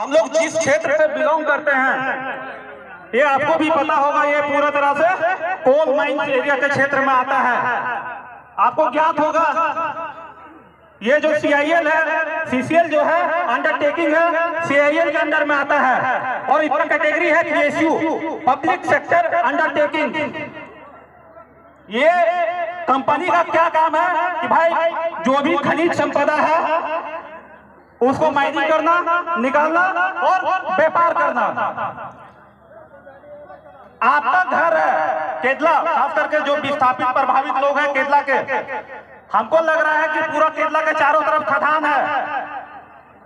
हम लोग जिस क्षेत्र से बिलोंग करते हैं, ये आपको भी पता होगा, ये पूरा तरह से कोल माइन एरिया के क्षेत्र में आता है। आपको ज्ञात होगा ये जो CIL है, CCL जो है अंडरटेकिंग है, CIL के अंडर में आता है। और इसका कैटेगरी है PSU, पब्लिक सेक्टर अंडरटेकिंग। ये कंपनी का क्या काम है कि भाई जो भी खनिज संपदा है उसको माइनिंग करना, निकालना और व्यापार करना। आपका घर है केदला, खास करके जो विस्थापित प्रभावित लोग हैं केदला के, हमको लग रहा है कि पूरा केदला के चारों तरफ खदान है,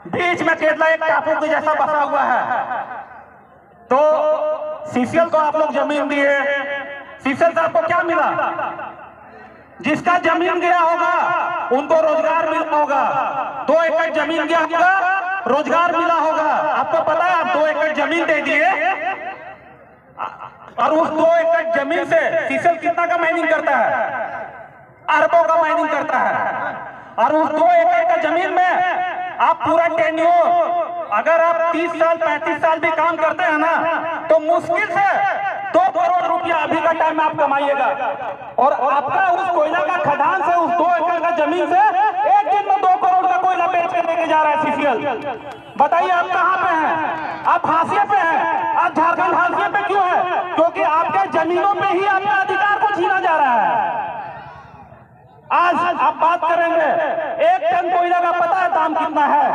बीच में केदला एक टापू के जैसा बसा हुआ है। तो CCL को आप लोग जमीन दिए, CCL से आपको क्या मिला? जिसका जमीन गया होगा उनको रोजगार मिला होगा। 2 एकड़ जमीन गया होगा, रोजगार मिला होगा। आपको पता है आप 2 एकड़ जमीन दे दिए और उस 2 एकड़ जमीन से CCL कितना का माइनिंग करता है? अरबों का माइनिंग करता है। और उस 2 एकड़ का जमीन में आप पूरा टेन्योर, अगर आप 30 साल 35 साल भी काम करते हैं ना, तो मुश्किल से 2 करोड़ रुपया अभी का टाइम में आप कमाइएगा। और आपका उस कोयला का खदान से, उस 2 एकड़ का जमीन से एक दिन में 2 करोड़ का कोयला बेच कर लेके जा रहा है CCL। बताइए आप कहाँ पे हैं? आप हाशिए पे हैं। आप झारखंड हाशिए पे क्यों है? क्योंकि आपके जमीनों पे ही आपका अधिकार को छीना जा रहा है। आज आप बात करेंगे 1 टन कोयला का पता है दाम कितना है?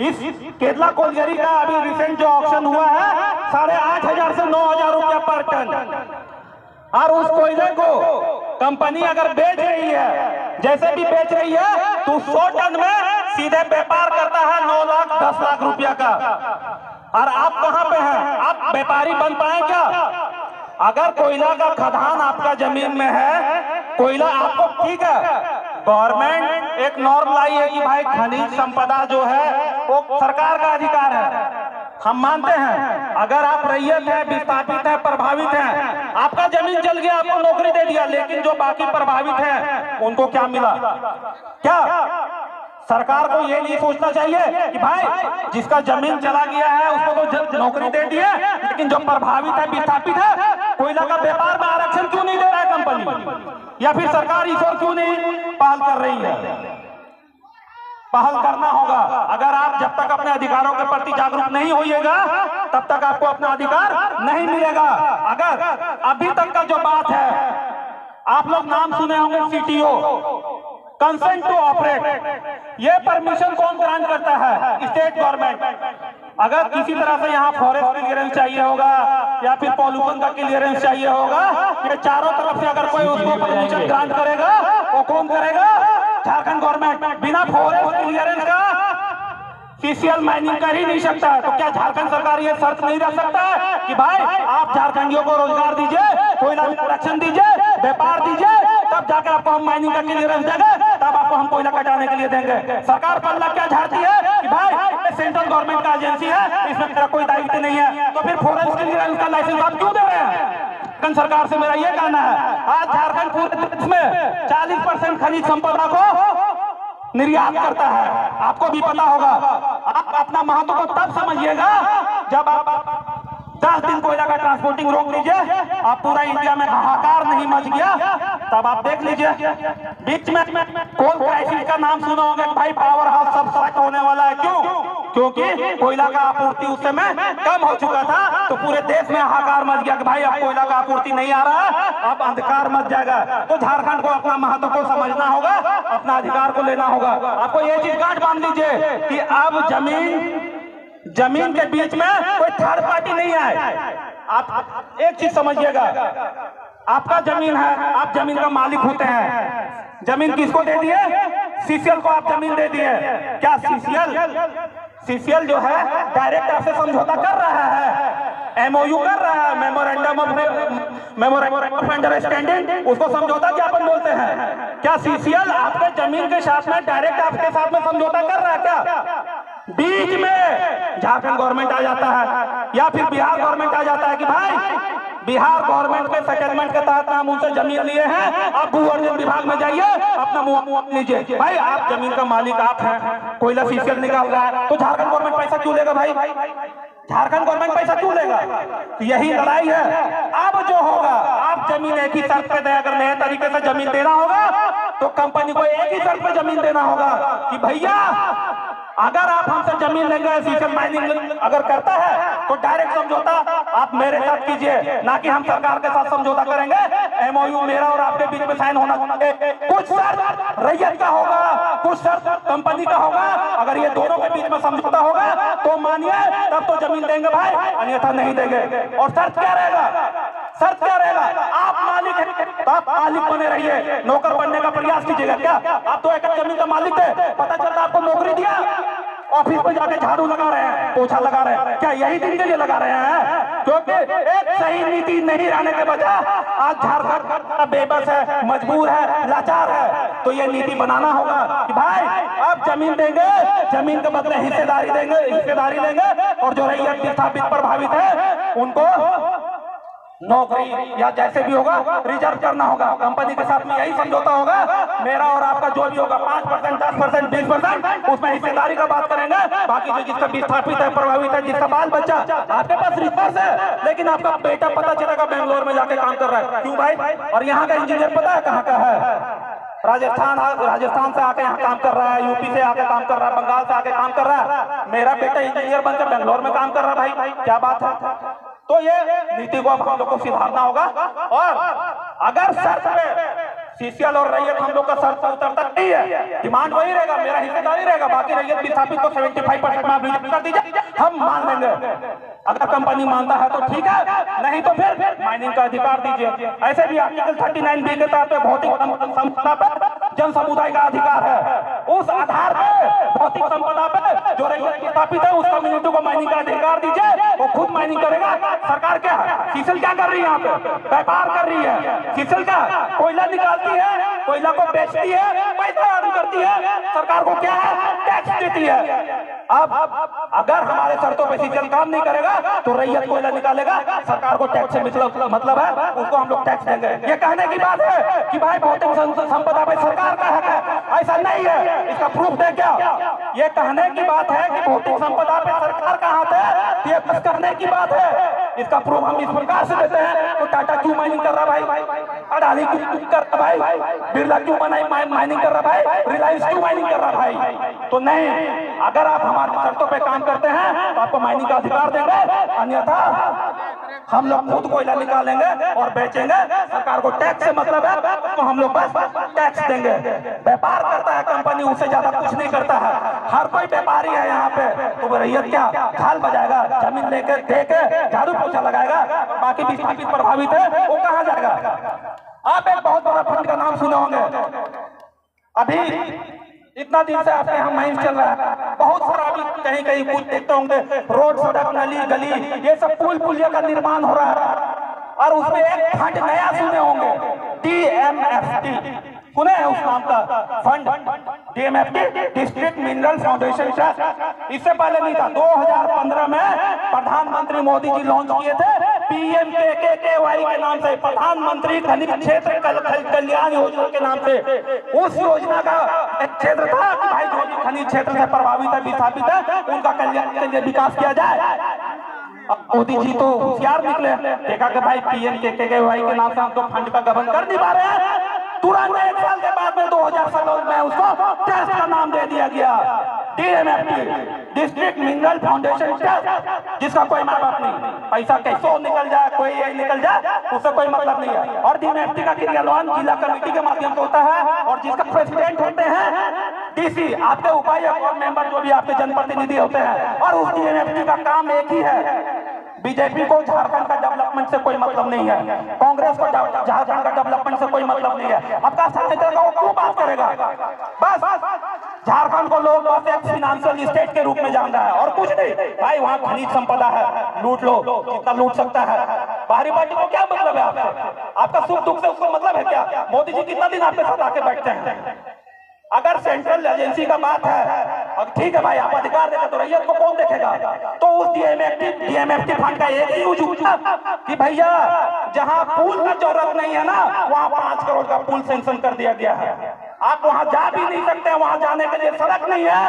इस केदला कोयलरी का अभी रिसेंट जो ऑक्शन हुआ है 8,500 से 9,000 रुपया पर टन। और उस कोयले को कंपनी अगर बेच रही है, जैसे भी बेच रही है, तो 100 टन में सीधे व्यापार करता है 9 लाख 10 लाख रुपया का। और आप कहां पे हैं? आप व्यापारी बन पाए क्या? अगर कोयला का खदान आपका जमीन में है, कोयला आपको, ठीक है, गवर्नमेंट एक नॉर्म लाई है कि भाई खनिज संपदा जो है वो सरकार का अधिकार है, हम मानते हैं। अगर आप रैयत है, विस्थापित है, प्रभावित है, आपका जमीन जल गया, आपको नौकरी दे दिया, लेकिन जो बाकी प्रभावित हैं उनको क्या मिला? क्या सरकार को ये नहीं सोचना चाहिए कि भाई जिसका जमीन चला गया है उसको तो नौकरी दे दी है, लेकिन जो प्रभावित है, विस्थापित है, कोयला का व्यापार में आरक्षण क्यों नहीं दे रहा है कंपनी? या फिर सरकार इस ओर क्यों नहीं पहल कर रही है? पहल करना होगा। अगर आप जब तक अपने अधिकारों के प्रति जागरूक नहीं होइएगा तब तक आपको अपना अधिकार नहीं मिलेगा। अगर अभी तक का जो बात है, आप लोग नाम सुने होंगे CTO, कंसेंट टू ऑपरेट, ये परमिशन कौन ग्रांट करता है? State government. अगर किसी तरह से यहाँ फॉरेस्ट क्लियरेंस चाहिए होगा या फिर पॉल्यूशन का क्लियरेंस चाहिए होगा, ये चारों तरफ से अगर कोई उसको परमिशन ग्रांट करेगा, वो कौन करेगा? झारखंड गवर्नमेंट। बिना फॉरेस्ट क्लियरेंस का CCL माइनिंग कर ही नहीं सकता है। तो क्या झारखंड सरकार ये शर्त नहीं रख सकता है कि भाई आप झारखंडियों को रोजगार दीजिए, कोयला आरक्षण दीजिए, व्यापार दीजिए, तब जाकर आपको हम माइनिंग का क्लियरेंस देंगे, तब आपको हम कोयला कटाने के लिए देंगे। सरकार पल्ला क्या झाड़ती है कि भाई सेंट्रल गवर्नमेंट का एजेंसी है, इसमें मेरा कोई दायित्व नहीं है, तो फिर फॉरेस्ट क्लियरेंस का लाइसेंस आप क्यों दे रहे हैं? सरकार से मेरा ये कहना है, आज झारखंड पूरे देश में 40% खनिज संपदा को निर्यात करता है। आपको भी पता होगा। आप अपना महत्व को तब समझिएगा जब आप 10 दिन कोयला का ट्रांसपोर्टिंग रोक लीजिए, आप पूरा इंडिया में हाहाकार नहीं मच गया, तब आप देख लीजिए। बीच में कोल क्राइसिस का नाम सुना होगा, भाई पावर हाउस सब सेट होने वाला है। क्यों? क्योंकि कोयला का आपूर्ति उस समय कम हो चुका था, तो पूरे देश में हाहाकार मच गया कि भाई अब कोयला का आपूर्ति नहीं आ रहा है, अब अंधकार मच जाएगा। तो झारखंड को अपना महत्व को समझना होगा, अपना अधिकार को लेना होगा। आपको ये चीज गांठ बांध लीजिए कि अब जमीन के बीच में कोई थर्ड पार्टी नहीं है। आप एक चीज समझिएगा, आपका जमीन है, आप जमीन का मालिक होते हैं। जमीन किसको दे दिए? CCL को आप जमीन दे दिए। क्या CCL जो है डायरेक्ट आपसे समझौता कर रहा है, MOU कर रहा है, मेमोरेंडम ऑफ अंडरस्टैंडिंग, उसको समझौता ज्ञापन बोलते हैं। क्या CCL आपके जमीन के साथ में डायरेक्ट आपके साथ में समझौता कर रहा है? क्या बीच में झारखंड गवर्नमेंट आ जाता है या फिर बिहार गवर्नमेंट आ जाता है कि भाई बिहार गवर्नमेंट के सेटलमेंट के तहत हम उनसे जमीन लिए हैं, आप भू अर्जन विभाग में जाइए अपना मुआवजा लीजिए। भाई आप जमीन का मालिक आप हैं, कोयला सीसीएल निकाल रहा है तो झारखंड गवर्नमेंट पैसा क्यों लेगा? भाई झारखंड गवर्नमेंट पैसा क्यों लेगा? तो यही लड़ाई है। अब जो होगा, आप जमीन एक ही शर्त पे दें, अगर नए तरीके से जमीन देना होगा तो कंपनी को एक ही शर्त पे जमीन देना होगा कि भैया अगर आप हमसे जमीन लेंगे, सीसीएल माइनिंग अगर करता है तो डायरेक्ट समझौता आप मेरे साथ कीजिए, ना कि हम सरकार के साथ समझौता करेंगे। एमओयू मेरा और आपके बीच में साइन होना, कुछ शर्त रैयत का होगा, कुछ शर्त कंपनी का होगा। अगर ये दोनों के बीच में समझौता होगा तो मानिए तब तो जमीन देंगे भाई, अन्यथा नहीं देंगे। और शर्त क्या रहेगा? शर्त क्या रहेगा? आप मालिक हैं तो आप मालिक बने रहिए, नौकर बनने का प्रयास कीजिएगा। क्या आप तो एकड़ जमीन का मालिक थे, पता चलता आपको नौकरी दिया, ऑफिस में जाके झाड़ू लगा रहे हैं, पोछा लगा रहे हैं, क्या यही दिन के लिए लगा रहे हैं? क्योंकि एक सही नीति नहीं रहने के वजह आज झारखंड बेबस है, मजबूर है, लाचार है। तो ये नीति बनाना होगा कि भाई आप जमीन देंगे, जमीन के बदले हिस्सेदारी देंगे, हिस्सेदारी लेंगे, और जो रैयत विस्थापित प्रभावित है उनको नौकरी या जैसे भी होगा रिजर्व करना होगा। कंपनी के साथ में यही समझौता होगा, मेरा और आपका जो भी होगा 5%, 10%, 20% उसमें हिस्सेदारी का बात करेंगे। बाकी जो जिसका विस्थापित है, प्रभावित है, जिसका बाल बच्चा, आपके पास रिसोर्स है, लेकिन आपका बेटा पता चलेगा बेंगलोर में जाके काम कर रहा है। क्यों भाई? और यहाँ का इंजीनियर पता है कहाँ का है? राजस्थान से आके यहाँ काम कर रहा है, यूपी से आके काम कर रहा है, बंगाल से आके काम कर रहा है। मेरा बेटा इंजीनियर बनकर बेंगलोर में काम कर रहा है। भाई क्या बात है? तो ये नीति को अब हम लोग को सुधारना होगा। और अगर शर्त पे सीसीएल और रैयत हम लोग का शर्त उतरता नहीं है, डिमांड वही रहेगा, मेरा हिस्सेदारी रहेगा, बाकी रैयत विस्थापित को 75% में आप रिजर्व कर दीजिए, हम मान लेंगे। अगर कंपनी मानता है तो ठीक है, नहीं तो फिर माइनिंग का अधिकार दीजिए। ऐसे भी आर्टिकल 39B के तहत भौतिक संपदा पर जन समुदाय का अधिकार है, उस आधार पर भौतिक संपदा पर जो रैयत विस्थापित है उस कम्युनिटी को माइनिंग का अधिकार दीजिए, वो खुद माइनिंग करेगा। सरकार क्या है? सीसीएल क्या कर रही है? यहाँ पे व्यापार कर रही है। सीसीएल क्या कोयला निकालती है, कोयला को बेचती है, पैसा अर्न करती है, सरकार को क्या है? टैक्स देती है। अब अगर हमारे शर्तों पे सीसीएल काम नहीं करेगा तो रैयत कोयला निकालेगा, सरकार को टैक्स से मतलब है, उसको हम लोग टैक्स देंगे। ये कहने की बात है कि भाई भौतिक संपदा पे सरकार का हक है, ऐसा नहीं है। इसका प्रूफ दे क्या? ये कहने की बात है कि भौतिक संपदा पे सरकार का हाथ है, ये कुछ करने की बात है। इसका प्रूफ हम इस प्रकार से देते हैं। तो टाटा क्यों माइनिंग कर रहा भाई? अडानी क्यों कर रहा भाई? बिरला क्यों माइनिंग कर रहा भाई? रिलायंस क्यों माइनिंग कर रहा भाई? तो नहीं, अगर आप हमारी शर्तों पे काम करते हैं तो आपको माइनिंग का अधिकार देंगे, अन्यथा हम लोग खुद कोयला निकालेंगे और बेचेंगे। सरकार को टैक्स से मतलब है, तो हम लोग बस टैक्स देंगे। व्यापार करता है कंपनी, उससे ज्यादा कुछ नहीं करता है। हर कोई व्यापारी है यहाँ पे। तो रैयत क्या झाल बजाएगा? जमीन लेकर देके झाड़ू पोछा लगाएगा, बाकी विस्थापित प्रभावित है वो कहाँ जाएगा? आप एक बहुत बड़ा फंड का नाम सुने होंगे, अभी इतना दिन से आपके यहाँ माइंस चल रहा है, बहुत सारा अभी कहीं कहीं कुछ देखते होंगे, रोड, सड़क, नली, गली, ये सब पुल पुलिया का निर्माण हो रहा है। और उसमें एक फंड नया सुने होंगे, DMFT, सुने हैं उस नाम का fund? DMFT, district mineral foundation trust. इससे पहले नहीं था। 2015 में प्रधानमंत्री मोदी जी लॉन्च किए थे PMKKY के नाम से, प्रधानमंत्री खनिज क्षेत्र कल्याण योजना के नाम से। उस योजना का एक क्षेत्र था कि भाई जो भी खनिज क्षेत्र से प्रभावित है, विस्थापित है, उनका कल्याण के लिए विकास किया जाए। अब मोदी जी तो होशियार निकले, देखा कि भाई PMKKY के नाम से हम तो फंड का गबन कर नहीं पा रहे हैं। तुरंत 1 साल के बाद में 2017 में उसको ट्रस्ट का नाम दे दिया गया, DMFT, district mineral foundation trust, जिसका कोई माँ बाप नहीं। पैसा कैसे निकल जाए, कोई यही निकल जाए, उससे कोई मतलब नहीं है। और DMFT का क्रियान्वयन जिला कमेटी के माध्यम से होता है, और जिसका प्रेसिडेंट होते हैं DC, आपके उपायुक्त और मेंबर जो भी आपके जनप्रतिनिधि होते हैं। और उस DMFT का काम एक ही है, बीजेपी को झारखंड का डेवलपमेंट से कोई मतलब नहीं है, कांग्रेस को झारखंड का डेवलपमेंट से कोई मतलब नहीं है। आपका सेनेटर का वो क्यों बात करेगा? बस झारखंड को लोग बस एक फाइनेंशियल स्टेट के रूप में जान रहा है और कुछ नहीं। भाई वहाँ खनिज संपदा है, लूट लो जितना लूट सकता है। बाहरी पार्टी को क्या मतलब है आपसे? आपका सुख दुख से उसको मतलब है क्या? मोदी जी कितना दिन आपके साथ आके बैठते हैं? अगर सेंट्रल एजेंसी का बात है, अब ठीक है भाई, आप अधिकार देते तो रैयत को कौन देखेगा? तो उस डीएमएफटी फंड का एक ही यूज हुआ कि भैया जहां पुल का जरूरत नहीं है ना, वहां 5 करोड़ का पुल सेंक्शन कर दिया गया है। आप वहां जा भी नहीं सकते, वहां जाने के लिए सड़क नहीं है,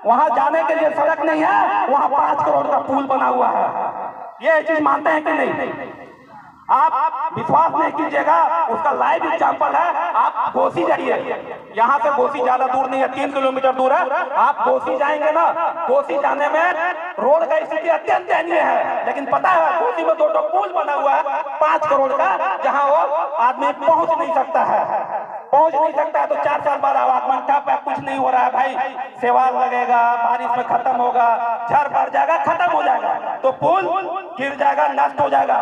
वहां जाने के लिए सड़क नहीं है, वहां 5 करोड़ का पुल बना हुआ है। ये चीज मानते हैं कि नहीं? आप विश्वास नहीं कीजिएगा, उसका लाइव एग्जांपल है। आप घोसी जाइए, यहाँ से घोसी ज्यादा दूर नहीं है, 3 किलोमीटर दूर है। आप घोसी जाएंगे ना, घोसी जाने में रोड का स्थिति अत्यंत दयनीय है, लेकिन पता है घोसी में 2 पुल बना हुआ है 5 करोड़ का, जहाँ वो आदमी पहुंच नहीं सकता है। तो 4 साल बाद आवागमन ठप है, कुछ नहीं हो रहा है भाई, सेवाल लगेगा, बारिश में खत्म होगा, झड़ पड़ जाएगा, खत्म हो जाएगा, तो पुल गिर जाएगा, नष्ट हो जाएगा।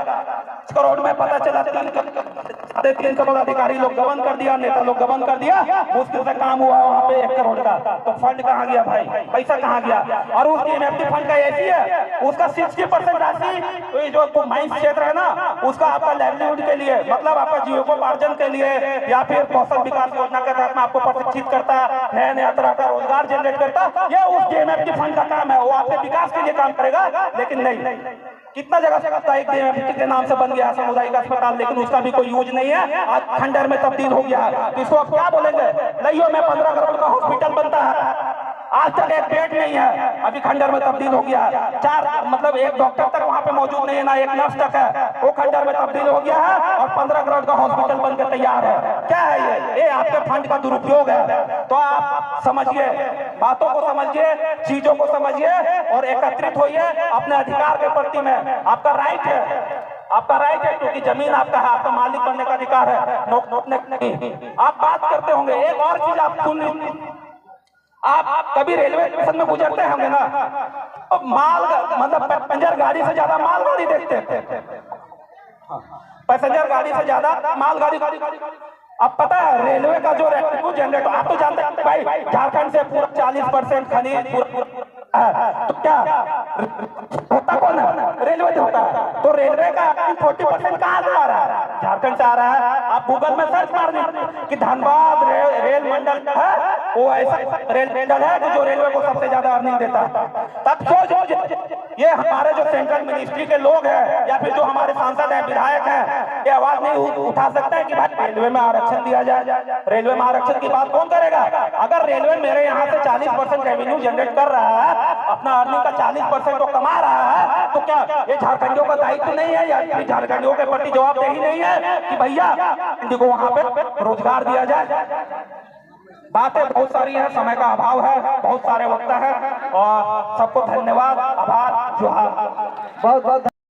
करोड़ में पता चला 3 करोड़ अधिकारी लोग गबन कर दिया, नेता लोग गबन कर दिया, मुश्किल से काम हुआ वहाँ पे 1 करोड़ का। तो फंड कहाँ गया भाई, पैसा कहाँ गया? और उस डीएमएफटी फंड का ऐसी है, उसका 60% राशि जो माइंस क्षेत्र है ना, उसका आपका लाइवलीहुड के लिए, मतलब आपका जीविकोपार्जन के लिए, या फिर कौशल विकास योजना के तहत में आपको प्रशिक्षित करता, नया तरह का रोजगार जनरेट करता, ये उस डीएमएफटी फंड का काम है। वो आपके विकास के लिए काम करेगा, लेकिन नहीं, कितना जगह सामुदायिक डीएमएफटी के नाम से बन गया सामुदायिक अस्पताल, लेकिन उसका भी कोई यूज नहीं है, आज खंडर में तब्दील हो गया है। इसको आप क्या बोलेंगे? लइयो में 15 करोड़ का हॉस्पिटल बनता है, आज तक एक बेड नहीं है, अभी खंडर में तब्दील हो गया है। 4 मतलब 1 डॉक्टर तक वहाँ पे मौजूद नहीं है, ना 1 नर्स तक है, वो खंडर में तब्दील हो गया है, और 15 करोड़ का हॉस्पिटल बनकर तैयार है। क्या है ये आपके फंड का दुरुपयोग है। तो आप समझिए, बातों को समझिए, चीजों को समझिए और एकत्रित होइए अपने अधिकार के प्रति में। आपका राइट है, क्योंकि जमीन आपका है, आपका मालिक बनने का अधिकार है, नोकने नहीं। आप बात करते होंगे, एक और चीज आप सुन, आप कभी रेलवे स्टेशन में गुजरते होंगे ना, तो माल मतलब पैसेंजर गाड़ी से ज्यादा माल गाड़ी देखते हैं, पैसेंजर गाड़ी से ज्यादा माल गाड़ी। अब पता है रेलवे का जो रेवेन्यू जनरेट, आप तो जानते हैं भाई, झारखंड से पूरा 40% खनिज तो क्या होता कौन है? रेलवे से होता है। तो रेलवे का 40% कहाँ से आ रहा है? झारखंड से आ रहा है। आप गूगल में सर्च मार दीजिए कि धनबाद रेल मंडल है, वो ऐसा रेल मंडल है जो रेलवे को सबसे ज्यादा अर्निंग देता है। तब सोच, ये हमारे जो सेंट्रल मिनिस्ट्री के लोग हैं, या फिर जो हमारे सांसद हैं, विधायक हैं, ये आवाज नहीं उठा सकते हैं कि भाई रेलवे में आरक्षण दिया जाए। रेलवे में आरक्षण की बात कौन करेगा? अगर रेलवे मेरे यहाँ से 40% रेवेन्यू जनरेट कर रहा है, अपना अर्निंग का 40% तो कमा रहा है, तो क्या ये झारखंडियों का दायित्व नहीं है, या झारखंडियों के प्रति जवाबदेही नहीं है कि भैया इनको वहां पे रोजगार दिया जाए? बातें बहुत सारी है, समय का अभाव है, बहुत सारे वक्ता है, और सबको धन्यवाद, आभार, जोहार, बहुत बहुत